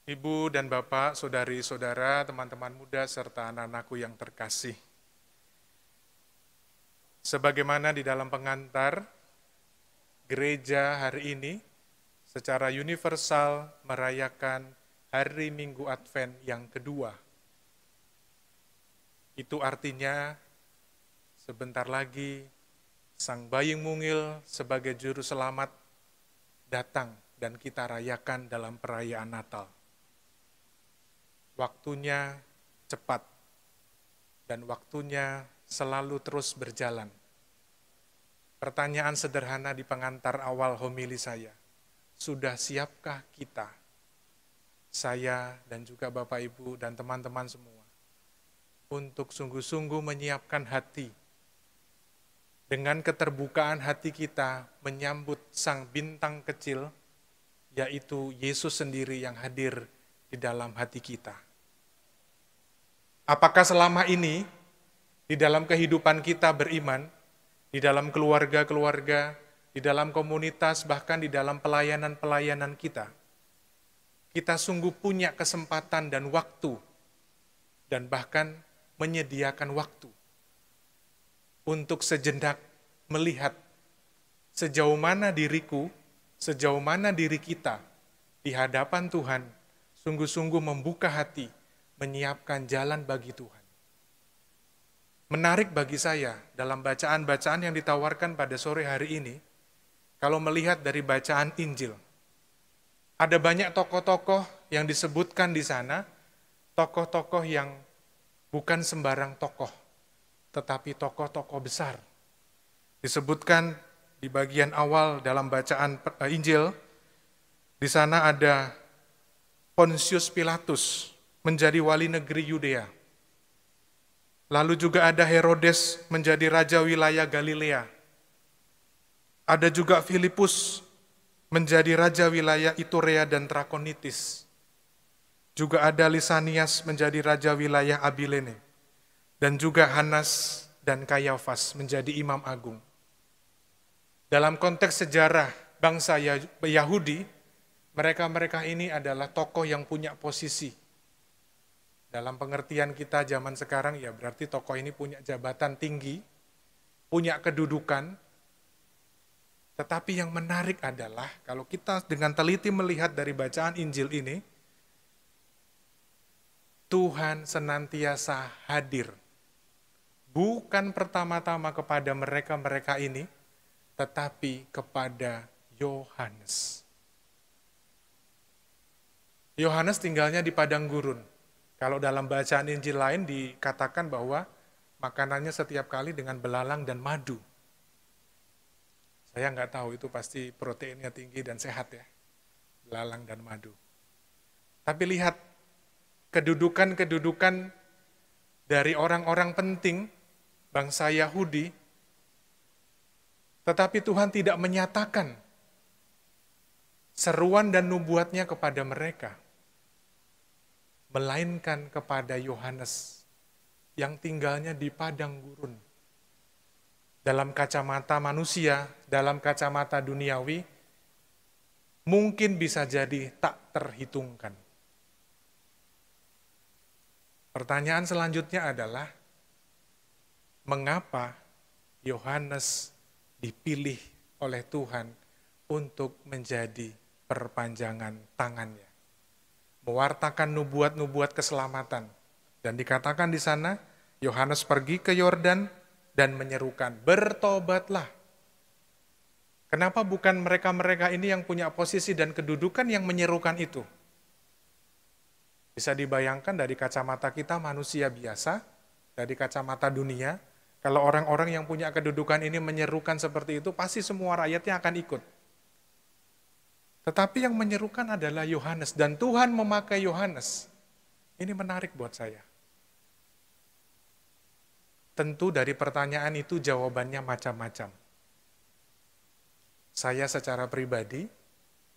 Ibu dan Bapak, saudari-saudara, teman-teman muda, serta anak-anakku yang terkasih. Sebagaimana di dalam pengantar, gereja hari ini secara universal merayakan hari Minggu Advent yang kedua. Itu artinya sebentar lagi Sang Bayi Mungil sebagai juru selamat datang dan kita rayakan dalam perayaan Natal. Waktunya cepat dan waktunya selalu terus berjalan. Pertanyaan sederhana di pengantar awal homili saya, sudah siapkah kita, saya dan juga Bapak Ibu dan teman-teman semua, untuk sungguh-sungguh menyiapkan hati, dengan keterbukaan hati kita menyambut sang bintang kecil, yaitu Yesus sendiri yang hadir di dalam hati kita. Apakah selama ini, di dalam kehidupan kita beriman, di dalam keluarga-keluarga, di dalam komunitas, bahkan di dalam pelayanan-pelayanan kita sungguh punya kesempatan dan waktu, dan bahkan menyediakan waktu untuk sejenak melihat sejauh mana diriku, sejauh mana diri kita di hadapan Tuhan, sungguh-sungguh membuka hati, menyiapkan jalan bagi Tuhan. Menarik bagi saya dalam bacaan-bacaan yang ditawarkan pada sore hari ini, kalau melihat dari bacaan Injil, ada banyak tokoh-tokoh yang disebutkan di sana, tokoh-tokoh yang bukan sembarang tokoh, tetapi tokoh-tokoh besar. Disebutkan di bagian awal dalam bacaan Injil, di sana ada Pontius Pilatus menjadi wali negeri Yudea. Lalu juga ada Herodes menjadi raja wilayah Galilea. Ada juga Filipus menjadi raja wilayah Iturea dan Trakonitis. Juga ada Lisanias menjadi raja wilayah Abilene. Dan juga Hanas dan Kayafas menjadi imam agung. Dalam konteks sejarah bangsa Yahudi, mereka-mereka ini adalah tokoh yang punya posisi. Dalam pengertian kita zaman sekarang, ya berarti tokoh ini punya jabatan tinggi, punya kedudukan. Tetapi yang menarik adalah, kalau kita dengan teliti melihat dari bacaan Injil ini, Tuhan senantiasa hadir. Bukan pertama-tama kepada mereka-mereka ini, tetapi kepada Yohanes. Yohanes tinggalnya di padang gurun. Kalau dalam bacaan Injil lain dikatakan bahwa makanannya setiap kali dengan belalang dan madu. Saya nggak tahu, itu pasti proteinnya tinggi dan sehat ya, belalang dan madu. Tapi lihat kedudukan-kedudukan dari orang-orang penting bangsa Yahudi, tetapi Tuhan tidak menyatakan seruan dan nubuatnya kepada mereka, melainkan kepada Yohanes yang tinggalnya di padang gurun. Dalam kacamata manusia, dalam kacamata duniawi, mungkin bisa jadi tak terhitungkan. Pertanyaan selanjutnya adalah, mengapa Yohanes dipilih oleh Tuhan untuk menjadi perpanjangan tangannya, mewartakan nubuat-nubuat keselamatan. Dan dikatakan di sana, Yohanes pergi ke Yordan dan menyerukan, bertobatlah. Kenapa bukan mereka-mereka ini yang punya posisi dan kedudukan yang menyerukan itu? Bisa dibayangkan dari kacamata kita manusia biasa, dari kacamata dunia, kalau orang-orang yang punya kedudukan ini menyerukan seperti itu, pasti semua rakyatnya akan ikut. Tetapi yang menyerukan adalah Yohanes, dan Tuhan memakai Yohanes. Ini menarik buat saya. Tentu dari pertanyaan itu jawabannya macam-macam. Saya secara pribadi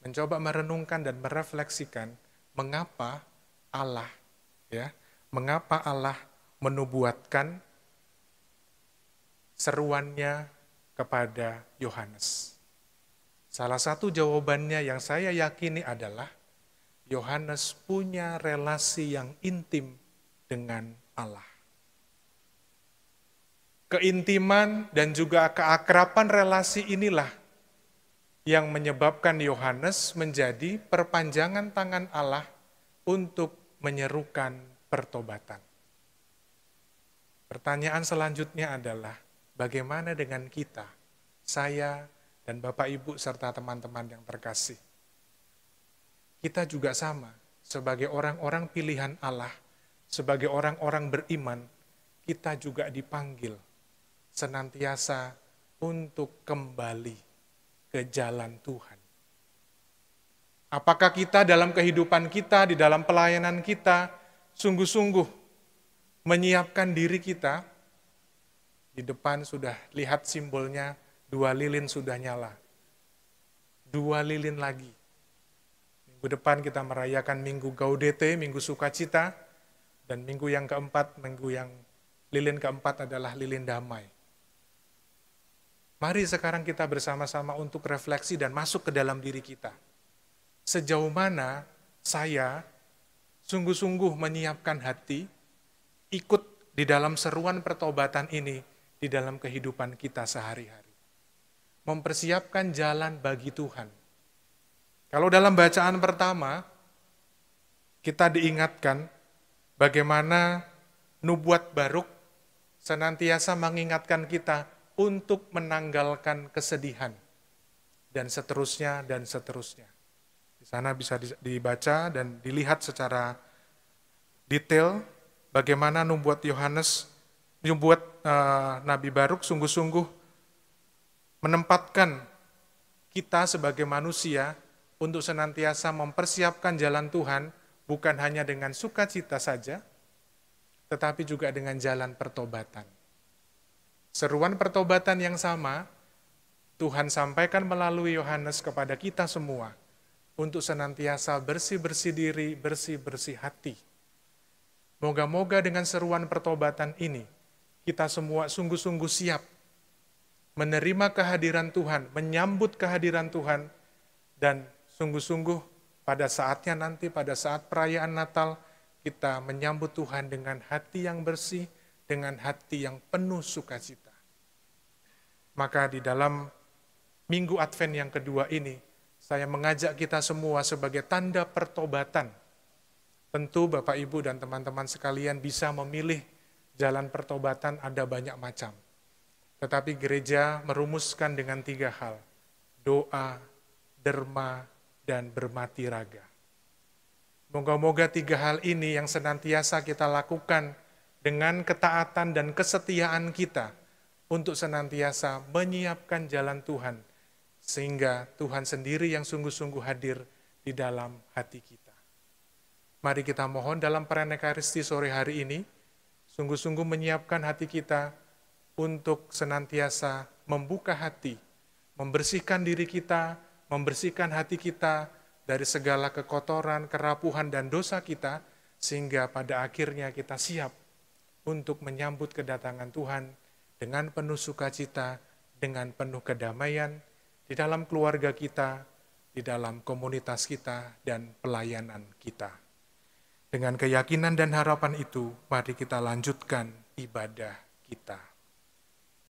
mencoba merenungkan dan merefleksikan mengapa Allah menubuatkan seruannya kepada Yohanes. Salah satu jawabannya yang saya yakini adalah Yohanes punya relasi yang intim dengan Allah. Keintiman dan juga keakraban relasi inilah yang menyebabkan Yohanes menjadi perpanjangan tangan Allah untuk menyerukan pertobatan. Pertanyaan selanjutnya adalah, bagaimana dengan kita, saya dan Bapak Ibu serta teman-teman yang terkasih? Kita juga sama, sebagai orang-orang pilihan Allah, sebagai orang-orang beriman, kita juga dipanggil senantiasa untuk kembali ke jalan Tuhan. Apakah kita dalam kehidupan kita, di dalam pelayanan kita, sungguh-sungguh menyiapkan diri kita? Di depan sudah lihat simbolnya, 2 lilin sudah nyala. 2 lilin lagi. Minggu depan kita merayakan Minggu Gaudete, Minggu Sukacita, dan minggu yang keempat, lilin keempat adalah lilin damai. Mari sekarang kita bersama-sama untuk refleksi dan masuk ke dalam diri kita. Sejauh mana saya sungguh-sungguh menyiapkan hati, ikut di dalam seruan pertobatan ini, di dalam kehidupan kita sehari-hari. Mempersiapkan jalan bagi Tuhan. Kalau dalam bacaan pertama, kita diingatkan bagaimana nubuat Baruk senantiasa mengingatkan kita untuk menanggalkan kesedihan, dan seterusnya, dan seterusnya. Di sana bisa dibaca dan dilihat secara detail bagaimana nubuat Nabi Baruk sungguh-sungguh menempatkan kita sebagai manusia untuk senantiasa mempersiapkan jalan Tuhan, bukan hanya dengan sukacita saja, tetapi juga dengan jalan pertobatan. Seruan pertobatan yang sama, Tuhan sampaikan melalui Yohanes kepada kita semua, untuk senantiasa bersih-bersih diri, bersih-bersih hati. Moga-moga dengan seruan pertobatan ini, kita semua sungguh-sungguh siap menerima kehadiran Tuhan, menyambut kehadiran Tuhan, dan sungguh-sungguh pada saatnya nanti, pada saat perayaan Natal, kita menyambut Tuhan dengan hati yang bersih, dengan hati yang penuh sukacita. Maka di dalam Minggu Advent yang kedua ini, saya mengajak kita semua sebagai tanda pertobatan. Tentu Bapak, Ibu, dan teman-teman sekalian bisa memilih jalan pertobatan, ada banyak macam. Tetapi gereja merumuskan dengan 3 hal, doa, derma, dan bermati raga. Moga-moga 3 hal ini yang senantiasa kita lakukan dengan ketaatan dan kesetiaan kita untuk senantiasa menyiapkan jalan Tuhan, sehingga Tuhan sendiri yang sungguh-sungguh hadir di dalam hati kita. Mari kita mohon dalam perayaan Ekaristi sore hari ini, sungguh-sungguh menyiapkan hati kita untuk senantiasa membuka hati, membersihkan diri kita, membersihkan hati kita dari segala kekotoran, kerapuhan, dan dosa kita, sehingga pada akhirnya kita siap untuk menyambut kedatangan Tuhan dengan penuh sukacita, dengan penuh kedamaian, di dalam keluarga kita, di dalam komunitas kita, dan pelayanan kita. Dengan keyakinan dan harapan itu, mari kita lanjutkan ibadah kita.